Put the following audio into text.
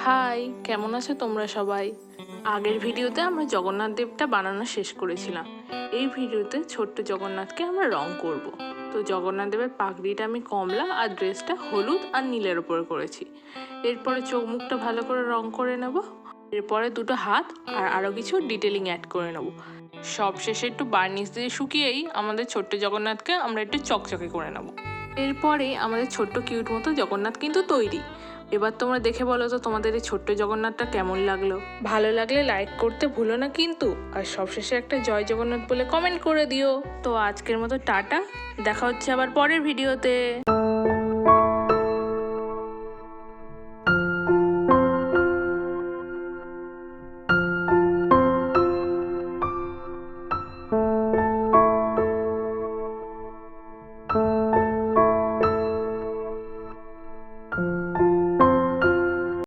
High, কেমন আছো তোমরা সবাই? আগের ভিডিওতে আমরা জগন্নাথ দেবটা বানানো শেষ করেছিলাম। এই ভিডিওতে ছোট্ট জগন্নাথকে আমরা রং করব। তো জগন্নাথ দেবের পাগড়িটা আমি কমলা আর ড্রেসটা হলুদ আর নীলের উপরে করেছি। এরপরে চোখ মুখটা ভালো করে রং করে নেব। এরপরে দুটো হাত আর আরও কিছু ডিটেলিং অ্যাড করে নেব। সব শেষে একটু বার্নিশ দিয়ে শুকিয়েই আমাদের ছোট্ট জগন্নাথকে আমরা একটু চকচকে করে নেব। এরপরে আমাদের ছোট্ট কিউট মতো জগন্নাথ কিন্তু তৈরি। এবার তোমরা দেখে বলো তো তোমাদের এই ছোট্ট জগন্নাথটা কেমন লাগলো। ভালো লাগলে লাইক করতে ভুলো না কিন্তু, আর সবশেষে একটা জয় জগন্নাথ বলে কমেন্ট করে দিও। তো আজকের মতো টাটা, দেখা হচ্ছে আবার পরের ভিডিওতে।